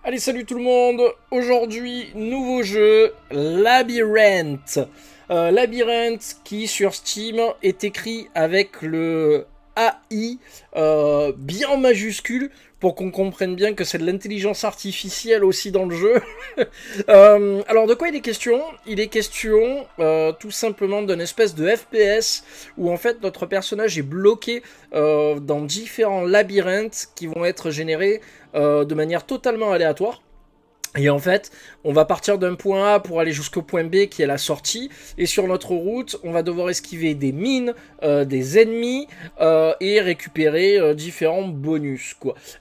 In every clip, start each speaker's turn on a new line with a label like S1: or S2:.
S1: Allez, salut tout le monde. Aujourd'hui, nouveau jeu, Labyrinth. Labyrinth qui sur Steam est écrit avec le AI bien en majuscule pour qu'on comprenne bien que c'est de l'intelligence artificielle aussi dans le jeu. Alors de quoi il est question? Il est question tout simplement d'une espèce de FPS où en fait notre personnage est bloqué dans différents labyrinthes qui vont être générés de manière totalement aléatoire. Et en fait, on va partir d'un point A pour aller jusqu'au point B qui est la sortie. Et sur notre route, on va devoir esquiver des mines, des ennemis et récupérer différents bonus.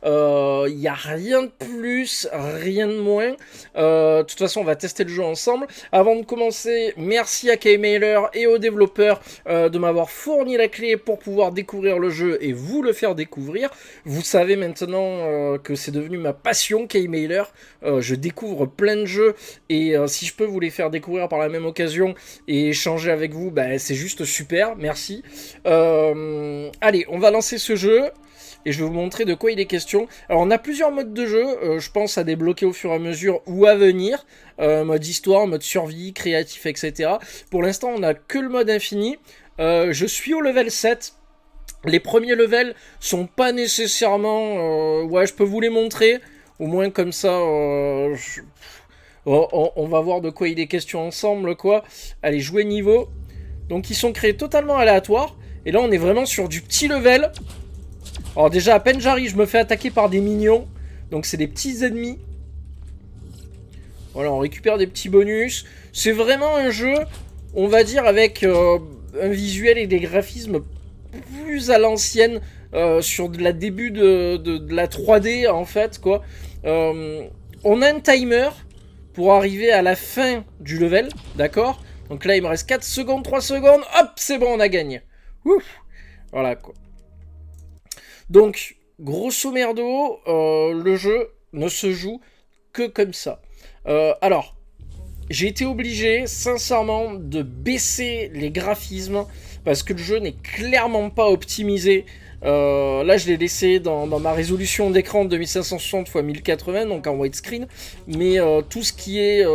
S1: Il n'y a rien de plus, rien de moins. De toute façon, on va tester le jeu ensemble. Avant de commencer, merci à K-Mailer et aux développeurs de m'avoir fourni la clé pour pouvoir découvrir le jeu et vous le faire découvrir. Vous savez maintenant que c'est devenu ma passion, K-Mailer. Je découvre plein de jeux et si je peux vous les faire découvrir par la même occasion et échanger avec vous, bah, c'est juste super, merci. Allez, on va lancer ce jeu et je vais vous montrer de quoi il est question. Alors on a plusieurs modes de jeu, je pense à débloquer au fur et à mesure ou à venir, mode histoire, mode survie, créatif, etc. Pour l'instant on a que le mode infini, je suis au level 7. Les premiers levels sont pas nécessairement... ouais, je peux vous les montrer. Au moins comme ça, on va voir de quoi il est question ensemble, quoi. Allez, jouer niveau. Donc ils sont créés totalement aléatoires. Et là, on est vraiment sur du petit level. Alors déjà, à peine j'arrive, je me fais attaquer par des minions. Donc c'est des petits ennemis. Voilà, on récupère des petits bonus. C'est vraiment un jeu, on va dire, avec un visuel et des graphismes plus à l'ancienne. Sur de la début de la 3D en fait quoi. On a un timer pour arriver à la fin du level, d'accord. Donc là il me reste 4 secondes, 3 secondes, hop c'est bon on a gagné. Ouf. Voilà quoi. Donc grosso merdo le jeu ne se joue que comme ça. Alors j'ai été obligé sincèrement de baisser les graphismes parce que le jeu n'est clairement pas optimisé. Là je l'ai laissé dans ma résolution d'écran de 2560 x 1080 donc en widescreen, mais tout ce qui est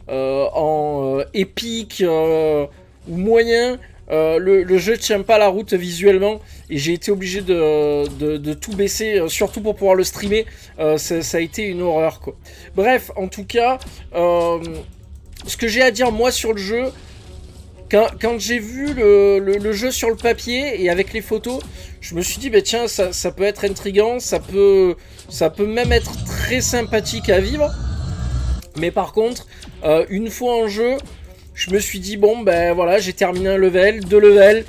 S1: en épique ou moyen, le jeu tient pas la route visuellement et j'ai été obligé de tout baisser, surtout pour pouvoir le streamer. Ça a été une horreur quoi. Bref, en tout cas, ce que j'ai à dire moi sur le jeu, quand j'ai vu le jeu sur le papier et avec les photos, je me suis dit bah tiens ça peut être intriguant, ça peut même être très sympathique à vivre. Mais par contre, une fois en jeu, je me suis dit bon ben voilà, j'ai terminé un level, 2 levels,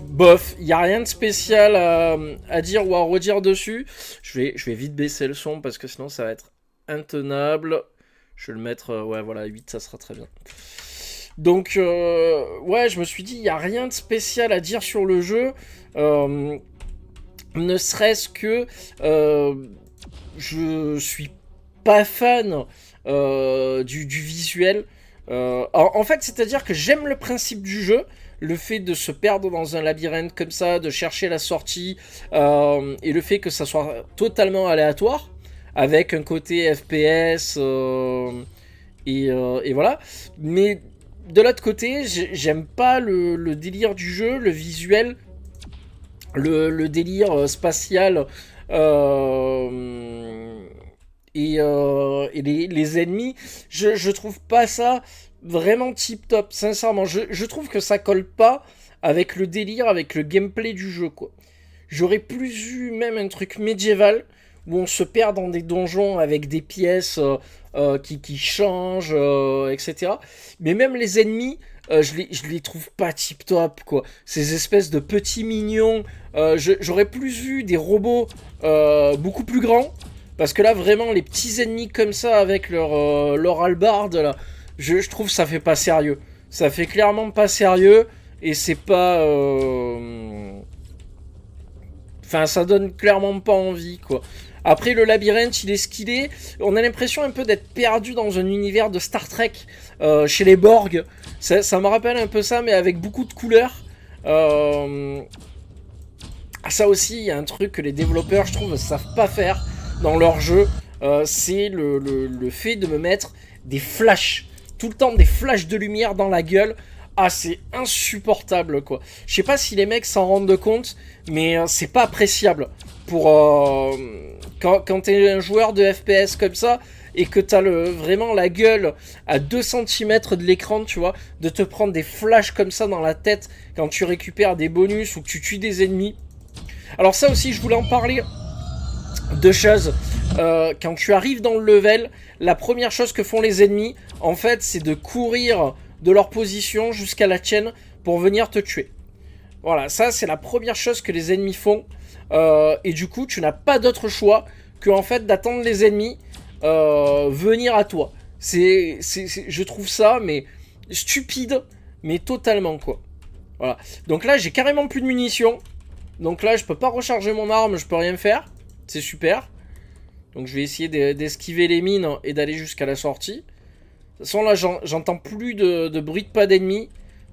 S1: bof, il n'y a rien de spécial à dire ou à redire dessus. Je vais vite baisser le son parce que sinon ça va être intenable. Je vais le mettre, ouais voilà, 8 ça sera très bien. Donc ouais, je me suis dit il n'y a rien de spécial à dire sur le jeu, ne serait-ce que je suis pas fan du visuel. En fait, c'est-à-dire que j'aime le principe du jeu, le fait de se perdre dans un labyrinthe comme ça, de chercher la sortie, et le fait que ça soit totalement aléatoire, avec un côté FPS, et voilà. Mais de l'autre côté, j'aime pas le délire du jeu, le visuel, le délire spatial, et les ennemis. Je trouve pas ça vraiment tip top, sincèrement. Je trouve que ça colle pas avec le délire, avec le gameplay du jeu, quoi. J'aurais plus eu même un truc médiéval où on se perd dans des donjons avec des pièces qui changent, etc. Mais même les ennemis, je les trouve pas tip top quoi. Ces espèces de petits mignons, j'aurais plus vu des robots beaucoup plus grands. Parce que là vraiment les petits ennemis comme ça avec leur hallebarde là, je trouve ça fait pas sérieux. Ça fait clairement pas sérieux et c'est pas... Enfin, ça donne clairement pas envie, quoi. Après, le labyrinthe, il est ce qu'il est. On a l'impression un peu d'être perdu dans un univers de Star Trek chez les Borg. Ça me rappelle un peu ça, mais avec beaucoup de couleurs. Ça aussi, il y a un truc que les développeurs, je trouve, ne savent pas faire dans leur jeu. c'est le fait de me mettre des flashs. Tout le temps des flashs de lumière dans la gueule. Ah, c'est insupportable, quoi. Je sais pas si les mecs s'en rendent compte, mais c'est pas appréciable. Pour quand t'es un joueur de FPS comme ça, et que t'as vraiment la gueule à 2 cm de l'écran, tu vois, de te prendre des flashs comme ça dans la tête quand tu récupères des bonus ou que tu tues des ennemis. Alors ça aussi, je voulais en parler. Deux choses. Quand tu arrives dans le level, la première chose que font les ennemis, en fait, c'est de courir de leur position jusqu'à la tienne pour venir te tuer. Voilà, ça c'est la première chose que les ennemis font. Et du coup, tu n'as pas d'autre choix que en fait d'attendre les ennemis venir à toi. Je trouve ça mais stupide, mais totalement quoi. Voilà. Donc là, j'ai carrément plus de munitions. Donc là, je peux pas recharger mon arme, je peux rien faire. C'est super. Donc je vais essayer d'esquiver les mines et d'aller jusqu'à la sortie. De toute façon, là, j'entends plus de bruit de pas d'ennemis.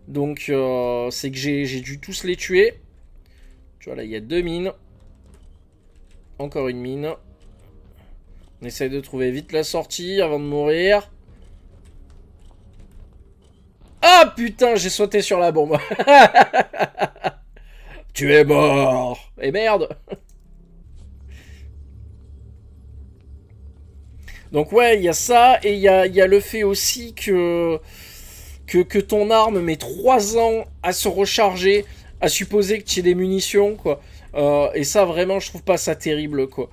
S1: Donc c'est que j'ai dû tous les tuer. Tu vois, là, il y a 2 mines. Encore une mine. On essaye de trouver vite la sortie avant de mourir. Ah putain, j'ai sauté sur la bombe. Tu es mort. Et merde. Donc ouais, il y a ça. Et il y a le fait aussi que ton arme met 3 ans à se recharger, à supposer que tu aies des munitions, quoi. Et ça, vraiment, je trouve pas ça terrible, quoi.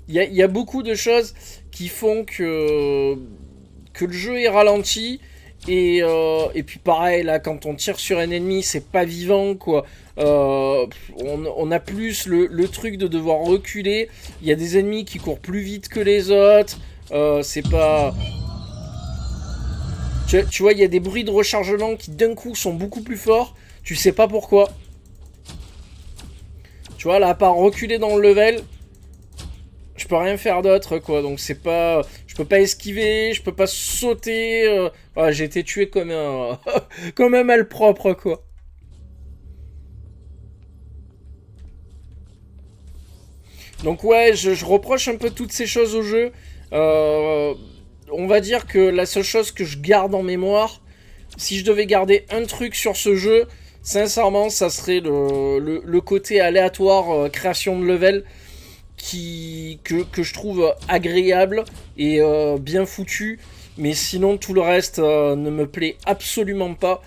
S1: Il y a beaucoup de choses qui font que le jeu est ralenti. Et puis pareil, là, quand on tire sur un ennemi, c'est pas vivant, quoi. On a plus le truc de devoir reculer. Il y a des ennemis qui courent plus vite que les autres. C'est pas... Tu vois, il y a des bruits de rechargement qui d'un coup sont beaucoup plus forts. Tu sais pas pourquoi. Tu vois, là, à part reculer dans le level, je peux rien faire d'autre, quoi. Donc c'est pas... Je peux pas esquiver, je peux pas sauter. Voilà, j'ai été tué comme un... comme un malpropre, quoi. Donc ouais, je reproche un peu toutes ces choses au jeu. On va dire que la seule chose que je garde en mémoire, si je devais garder un truc sur ce jeu, sincèrement, ça serait le côté aléatoire, création de level, que je trouve agréable et bien foutu. Mais sinon, tout le reste ne me plaît absolument pas.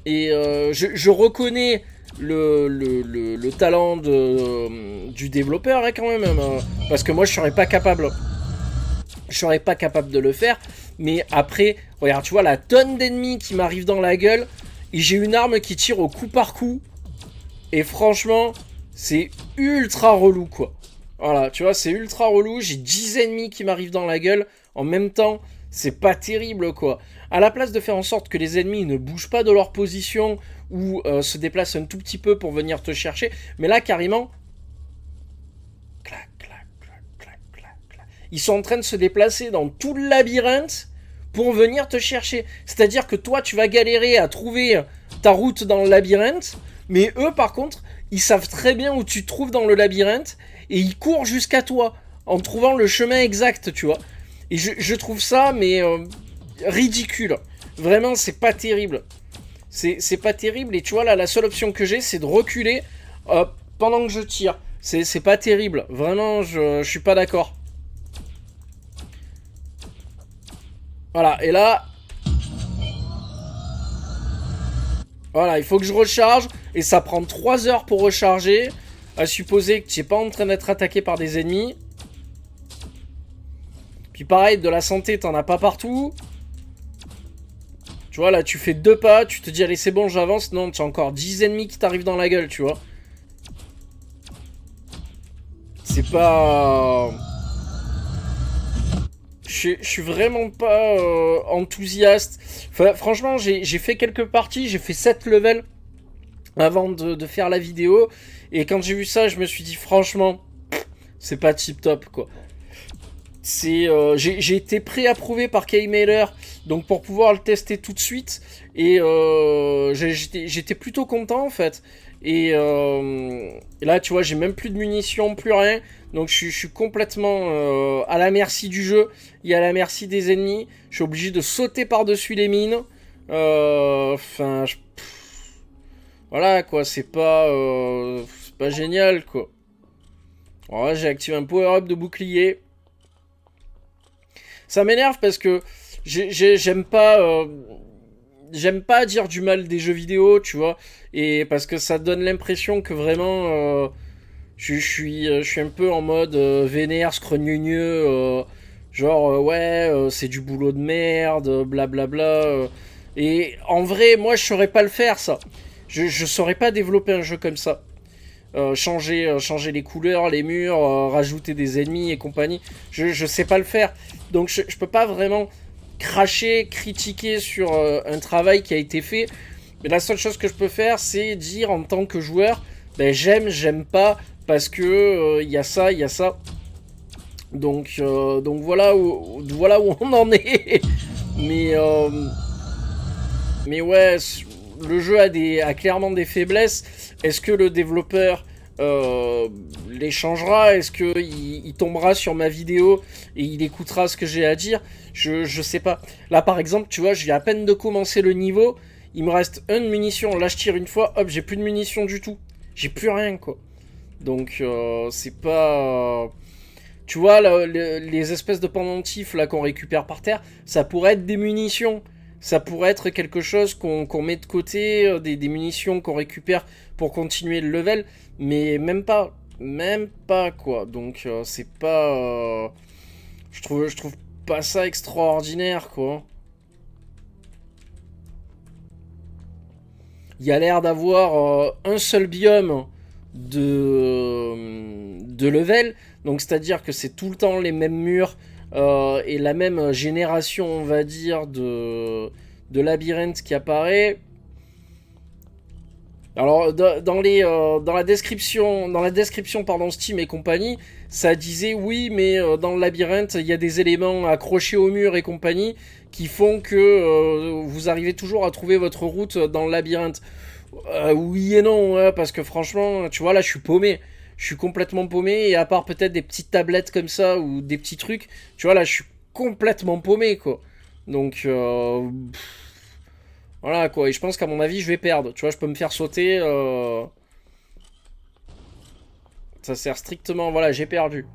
S1: Et je reconnais le talent du développeur, hein, quand même. Parce que moi, je serais pas capable. Je serais pas capable de le faire. Mais après, regarde, tu vois la tonne d'ennemis qui m'arrivent dans la gueule. Et j'ai une arme qui tire au coup par coup. Et franchement, c'est ultra relou, quoi. Voilà, tu vois, c'est ultra relou. J'ai 10 ennemis qui m'arrivent dans la gueule en même temps. C'est pas terrible, quoi. À la place de faire en sorte que les ennemis ne bougent pas de leur position ou se déplacent un tout petit peu pour venir te chercher. Mais là, carrément... Clac, clac, clac, clac, clac, clac. Ils sont en train de se déplacer dans tout le labyrinthe pour venir te chercher. C'est-à-dire que toi, tu vas galérer à trouver ta route dans le labyrinthe. Mais eux, par contre, ils savent très bien où tu te trouves dans le labyrinthe. Et ils courent jusqu'à toi en trouvant le chemin exact, tu vois. Et je trouve ça, mais ridicule. Vraiment, c'est pas terrible. C'est pas terrible. Et tu vois, là, la seule option que j'ai, c'est de reculer pendant que je tire. C'est pas terrible. Vraiment, je suis pas d'accord. Voilà, et là... Voilà, il faut que je recharge. Et ça prend 3 heures pour recharger. À supposer que tu n'es pas en train d'être attaqué par des ennemis. Puis pareil, de la santé, t'en as pas partout. Tu vois, là, tu fais 2 pas, tu te dis, allez, c'est bon, j'avance. Non, tu as encore 10 ennemis qui t'arrivent dans la gueule, tu vois. C'est pas... Je suis vraiment pas enthousiaste. Enfin, franchement, j'ai fait quelques parties, j'ai fait 7 levels avant de faire la vidéo. Et quand j'ai vu ça, je me suis dit, franchement, c'est pas tip top, quoi. J'ai été pré-approuvé par K-Mailer, donc pour pouvoir le tester tout de suite. Et j'étais plutôt content, en fait. Et là, tu vois, j'ai même plus de munitions, plus rien. Donc je suis complètement à la merci du jeu et à la merci des ennemis. Je suis obligé de sauter par-dessus les mines. Enfin, voilà quoi, c'est pas génial quoi. Alors là, j'ai activé un power-up de bouclier. Ça m'énerve parce que j'aime pas dire du mal des jeux vidéo, tu vois, et parce que ça donne l'impression que vraiment je suis un peu en mode vénère, scrogneux, genre ouais, c'est du boulot de merde, blablabla. Et en vrai, moi je saurais pas le faire ça. Je saurais pas développer un jeu comme ça. Changer les couleurs, les murs, rajouter des ennemis et compagnie. Je sais pas le faire. Donc je peux pas vraiment cracher, critiquer sur un travail qui a été fait. Mais la seule chose que je peux faire, c'est dire en tant que joueur, ben j'aime pas, parce que y a ça, il y a ça. Donc voilà où on en est. Mais, mais ouais, le jeu a clairement des faiblesses. Est-ce que le développeur les changera? Est-ce qu'il tombera sur ma vidéo et il écoutera ce que j'ai à dire? Je sais pas. Là par exemple, tu vois, j'ai à peine de commencer le niveau. Il me reste une munition. Là je tire une fois, hop, j'ai plus de munitions du tout. J'ai plus rien quoi. Donc c'est pas... Tu vois, là, les espèces de pendentifs là qu'on récupère par terre, ça pourrait être des munitions. Ça pourrait être quelque chose qu'on met de côté, des munitions qu'on récupère pour continuer le level, mais même pas. Même pas, quoi. Donc, c'est pas... je trouve pas ça extraordinaire, quoi. Il y a l'air d'avoir un seul biome de level, donc c'est-à-dire que c'est tout le temps les mêmes murs, et la même génération, on va dire, de labyrinthe qui apparaît. Alors dans la description pardon, Steam et compagnie, ça disait oui, mais dans le labyrinthe il y a des éléments accrochés au mur et compagnie qui font que vous arrivez toujours à trouver votre route dans le labyrinthe. Oui et non, ouais, parce que franchement, tu vois là je suis paumé. Je suis complètement paumé, et à part peut-être des petites tablettes comme ça ou des petits trucs, tu vois là je suis complètement paumé quoi. Donc voilà quoi, et je pense qu'à mon avis je vais perdre. Tu vois, je peux me faire sauter. Ça sert strictement, voilà, j'ai perdu.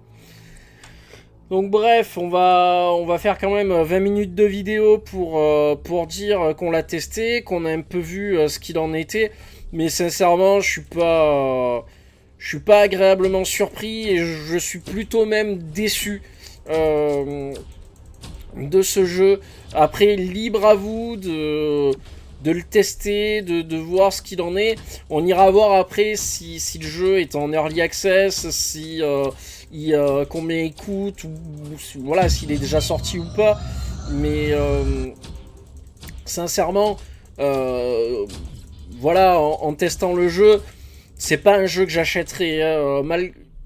S1: Donc bref, on va faire quand même 20 minutes de vidéo pour dire qu'on l'a testé, qu'on a un peu vu ce qu'il en était. Mais sincèrement, je suis pas agréablement surpris, et je suis plutôt même déçu de ce jeu. Après, libre à vous de le tester, de voir ce qu'il en est. On ira voir après si le jeu est en early access, si combien il coûte, ou voilà, s'il est déjà sorti ou pas. Mais sincèrement, voilà, en testant le jeu, c'est pas un jeu que j'achèterais.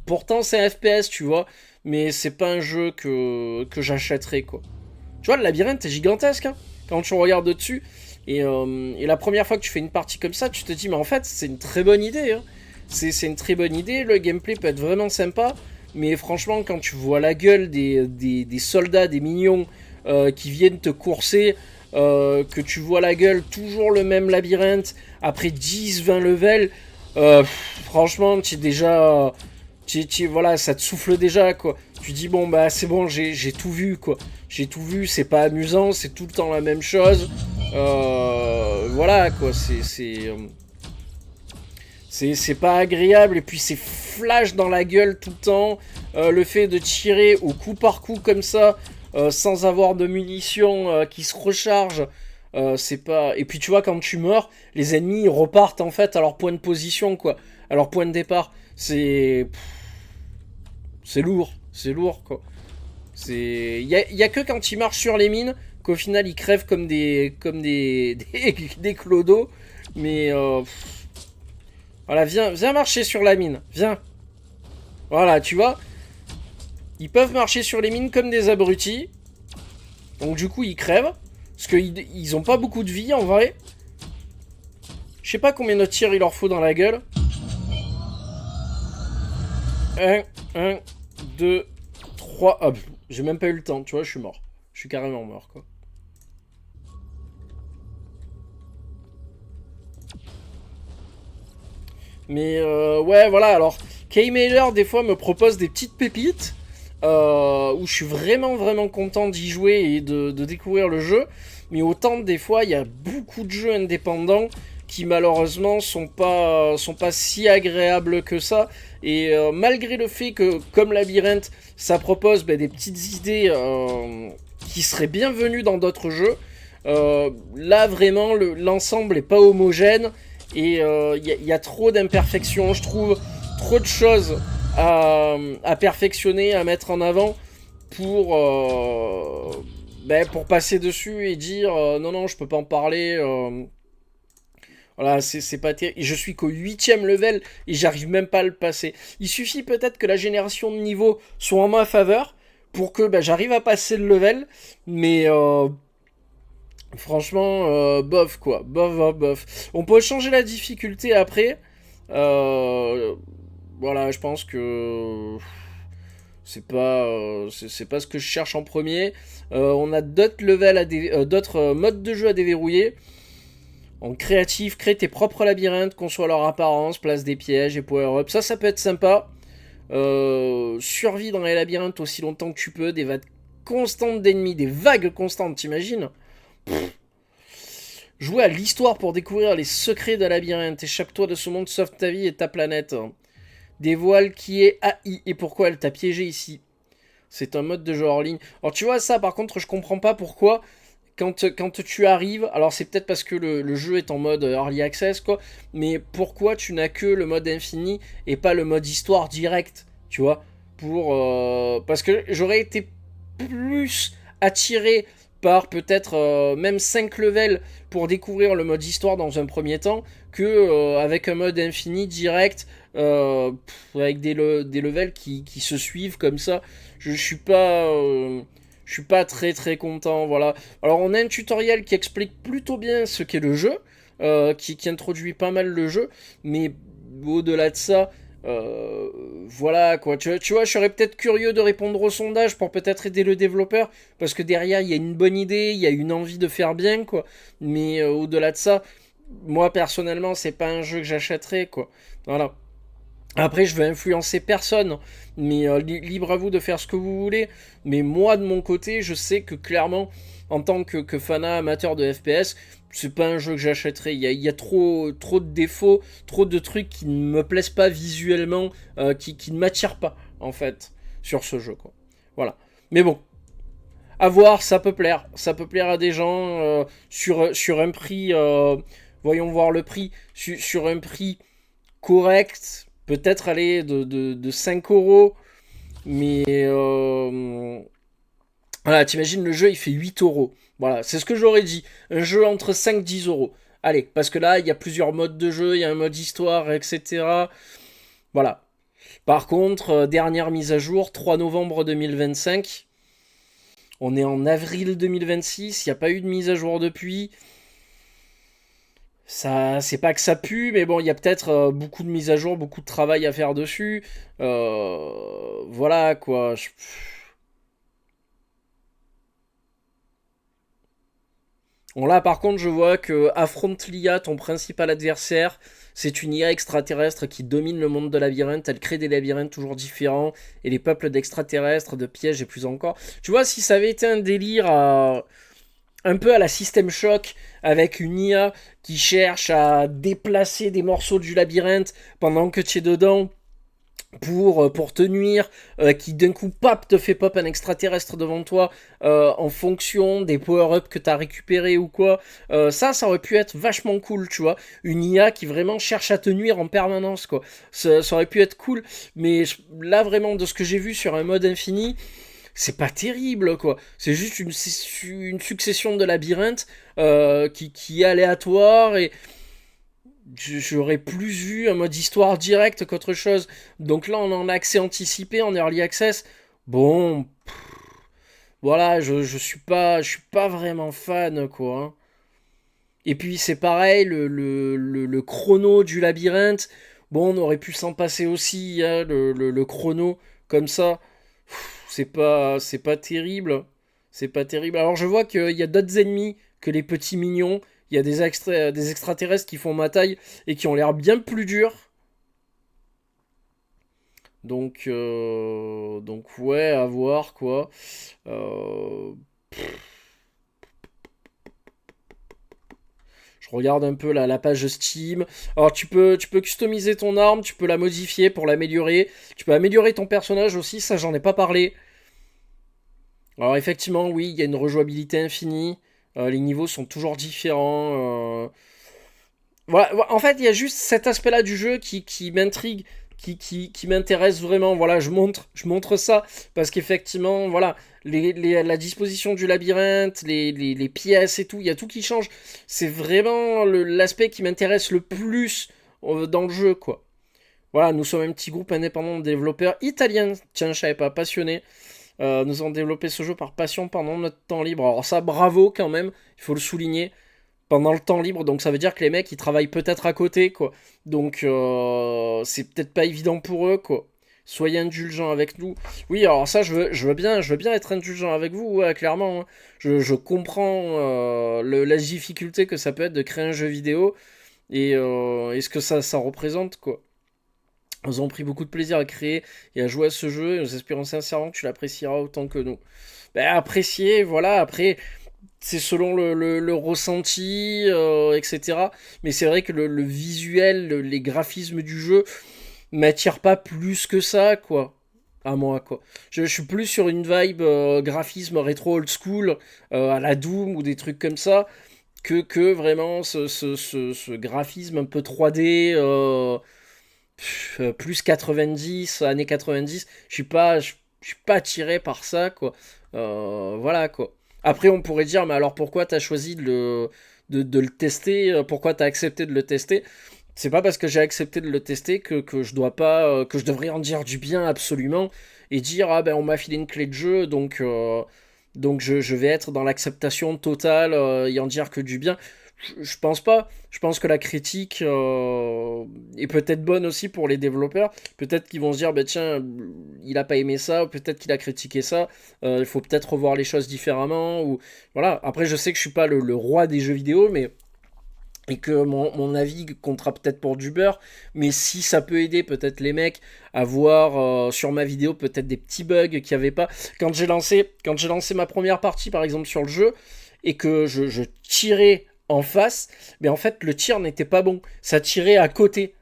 S1: Pourtant, c'est un FPS, tu vois, mais c'est pas un jeu que j'achèterais, quoi. Tu vois, le labyrinthe est gigantesque, hein, quand tu regardes dessus. Et la première fois que tu fais une partie comme ça, tu te dis, mais en fait, c'est une très bonne idée. Hein. C'est une très bonne idée, le gameplay peut être vraiment sympa. Mais franchement, quand tu vois la gueule des soldats, des mignons qui viennent te courser, que tu vois la gueule, toujours le même labyrinthe, après 10-20 levels, franchement, tu es déjà... voilà, ça te souffle déjà, quoi. Tu dis, bon, bah, c'est bon, j'ai tout vu, quoi. J'ai tout vu, c'est pas amusant, c'est tout le temps la même chose. Voilà, quoi, c'est pas agréable, et puis c'est flash dans la gueule tout le temps. Le fait de tirer au coup par coup comme ça, sans avoir de munitions qui se rechargent, c'est pas... Et puis tu vois, quand tu meurs, les ennemis ils repartent en fait à leur point de position, quoi. À leur point de départ. C'est lourd, quoi. Il y a que quand ils marchent sur les mines qu'au final ils crèvent comme des clodos. Mais voilà, viens marcher sur la mine, viens. Voilà, tu vois, ils peuvent marcher sur les mines comme des abrutis. Donc du coup ils crèvent, parce qu'ils ont pas beaucoup de vie en vrai. Je sais pas combien de tirs il leur faut dans la gueule. 1, 1, 2, 3. Ah, j'ai même pas eu le temps, tu vois, je suis mort. Je suis carrément mort, quoi. Mais ouais, voilà, alors, K-Mailer, des fois, me propose des petites pépites, où je suis vraiment content d'y jouer et de découvrir le jeu. Mais autant, des fois, il y a beaucoup de jeux indépendants qui, malheureusement, sont pas si agréables que ça. Et malgré le fait que, comme Labyrinthe, ça propose des petites idées qui seraient bienvenues dans d'autres jeux, là, vraiment, l'ensemble est pas homogène. Et il y a trop d'imperfections, je trouve, trop de choses à perfectionner, à mettre en avant pour passer dessus et dire non, je peux pas en parler. Voilà, c'est pas terrible. Je suis qu'au 8ème level et j'arrive même pas à le passer. Il suffit peut-être que la génération de niveau soit en ma faveur pour que j'arrive à passer le level, mais franchement, bof quoi, bof. On peut changer la difficulté après. Euh, voilà, je pense que c'est pas ce que je cherche en premier. On a d'autres levels d'autres modes de jeu à déverrouiller. En créatif, crée tes propres labyrinthes, conçois leur apparence, place des pièges et power-up. Ça peut être sympa. Survie dans les labyrinthes aussi longtemps que tu peux. Des vagues constantes d'ennemis, des vagues constantes, t'imagines? Jouer à l'histoire pour découvrir les secrets de labyrinthe. Échappe-toi de ce monde, sauve ta vie et ta planète. Dévoile qui est AI et pourquoi elle t'a piégé ici. C'est un mode de jeu hors ligne. Alors tu vois ça par contre je comprends pas pourquoi quand tu arrives, alors c'est peut-être parce que le jeu est en mode early access quoi, mais pourquoi tu n'as que le mode infini et pas le mode histoire direct, tu vois, parce que j'aurais été plus attiré par peut-être même 5 levels pour découvrir le mode histoire dans un premier temps que avec un mode infini direct avec des levels qui se suivent comme ça. Je suis pas très content, voilà. Alors on a un tutoriel qui explique plutôt bien ce qu'est le jeu, qui introduit pas mal le jeu, mais au-delà de ça, voilà quoi. Tu vois, je serais peut-être curieux de répondre au sondage pour peut-être aider le développeur, parce que derrière il y a une bonne idée, il y a une envie de faire bien quoi. Mais au-delà de ça, moi personnellement c'est pas un jeu que j'achèterais quoi. Voilà. Après, je veux influencer personne, mais libre à vous de faire ce que vous voulez. Mais moi, de mon côté, je sais que clairement, en tant que fanat amateur de FPS, c'est pas un jeu que j'achèterais. Il y a trop de défauts, trop de trucs qui ne me plaisent pas visuellement, qui ne m'attirent pas, en fait, sur ce jeu, quoi. Voilà. Mais bon, à voir, ça peut plaire. Ça peut plaire à des gens sur un prix. Voyons voir le prix. Sur un prix correct, peut-être aller de 5 euros, mais voilà, t'imagines le jeu il fait 8 euros. Voilà, c'est ce que j'aurais dit. Un jeu entre 5 et 10 euros. Allez, parce que là, il y a plusieurs modes de jeu, il y a un mode histoire, etc. Voilà. Par contre, dernière mise à jour, 3 novembre 2025. On est en avril 2026, il n'y a pas eu de mise à jour depuis. Ça, c'est pas que ça pue, mais bon, il y a peut-être beaucoup de mises à jour, beaucoup de travail à faire dessus. Voilà quoi. Bon là, par contre, je vois que affronte l'IA, ton principal adversaire. C'est une IA extraterrestre qui domine le monde de labyrinthe. Elle crée des labyrinthes toujours différents et les peuples d'extraterrestres, de pièges et plus encore. Tu vois, si ça avait été un délire un peu à la System Shock, avec une IA qui cherche à déplacer des morceaux du labyrinthe pendant que tu es dedans pour te nuire, qui d'un coup pop te fait pop un extraterrestre devant toi en fonction des power-ups que tu as récupérés ou quoi. Ça aurait pu être vachement cool, tu vois. Une IA qui vraiment cherche à te nuire en permanence, quoi. Ça aurait pu être cool, mais là vraiment de ce que j'ai vu sur un mode infini, c'est pas terrible quoi. C'est juste une succession de labyrinthes qui est aléatoire et j'aurais plus vu un mode histoire direct qu'autre chose. Donc là on en a accès anticipé en early access. Bon, voilà, je suis pas vraiment fan quoi. Hein. Et puis c'est pareil, le chrono du labyrinthe, bon, on aurait pu s'en passer aussi, hein, le chrono comme ça. C'est pas terrible. C'est pas terrible. Alors je vois qu'il y a d'autres ennemis que les petits mignons. Il y a des extraterrestres qui font ma taille et qui ont l'air bien plus durs. Donc ouais, à voir quoi. Euh, je regarde un peu la page Steam. Alors tu peux customiser ton arme, tu peux la modifier pour l'améliorer. Tu peux améliorer ton personnage aussi, ça j'en ai pas parlé. Alors effectivement, oui, il y a une rejouabilité infinie. Les niveaux sont toujours différents. Voilà, en fait, il y a juste cet aspect-là du jeu qui m'intrigue, qui m'intéresse vraiment. Voilà, je montre ça parce qu'effectivement, voilà, la disposition du labyrinthe, les pièces et tout, il y a tout qui change. C'est vraiment l'aspect qui m'intéresse le plus dans le jeu, quoi. Voilà, nous sommes un petit groupe indépendant de développeurs italiens. Tiens, je savais pas, passionné. Nous avons développé ce jeu par passion pendant notre temps libre. Alors ça, bravo quand même, il faut le souligner. Pendant le temps libre, donc ça veut dire que les mecs, ils travaillent peut-être à côté, quoi. Donc c'est peut-être pas évident pour eux, quoi. Soyez indulgents avec nous. Oui, alors ça, je veux bien être indulgent avec vous, ouais, clairement, hein. Je comprends la difficulté que ça peut être de créer un jeu vidéo et ce que ça représente, quoi. Nous avons pris beaucoup de plaisir à créer et à jouer à ce jeu et nous espérons sincèrement que tu l'apprécieras autant que nous. Ben, apprécier, voilà, après, c'est selon le ressenti, etc. Mais c'est vrai que le visuel, les graphismes du jeu m'attirent pas plus que ça, quoi. À moi, quoi. Je suis plus sur une vibe graphisme rétro old school, à la Doom ou des trucs comme ça, que vraiment ce graphisme un peu 3D, plus 90, années 90. Je suis pas attiré par ça, quoi. Voilà, quoi. Après, on pourrait dire, mais alors pourquoi t'as choisi de le tester? Pourquoi t'as accepté de le tester? C'est pas parce que j'ai accepté de le tester que je dois pas, que je devrais en dire du bien absolument et dire, ah ben on m'a filé une clé de jeu, donc je vais être dans l'acceptation totale et en dire que du bien. Je pense pas. Je pense que la critique est peut-être bonne aussi pour les développeurs. Peut-être qu'ils vont se dire, bah tiens, il a pas aimé ça, ou peut-être qu'il a critiqué ça. Il faut peut-être revoir les choses différemment. Ou voilà. Après, je sais que je suis pas le roi des jeux vidéo, mais et que mon avis comptera peut-être pour du beurre, mais si ça peut aider peut-être les mecs à voir sur ma vidéo peut-être des petits bugs qu'il n'y avait pas. Quand j'ai lancé ma première partie par exemple sur le jeu et que je tirais en face, mais en fait le tir n'était pas bon. Ça tirait à côté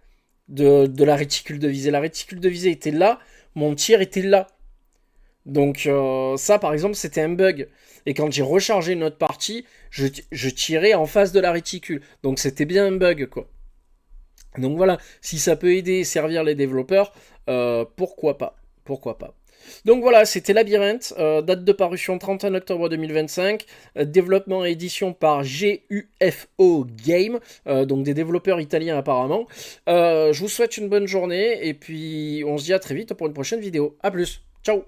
S1: de la réticule de visée. La réticule de visée était là, mon tir était là. Donc ça par exemple c'était un bug. Et quand j'ai rechargé une autre partie, je tirais en face de la réticule. Donc c'était bien un bug quoi. Donc voilà, si ça peut aider et servir les développeurs, pourquoi pas. Pourquoi pas. Donc voilà, c'était Labyrinthe, date de parution 31 octobre 2025, développement et édition par GUFO Game, donc des développeurs italiens apparemment. Je vous souhaite une bonne journée et puis on se dit à très vite pour une prochaine vidéo. A plus, ciao.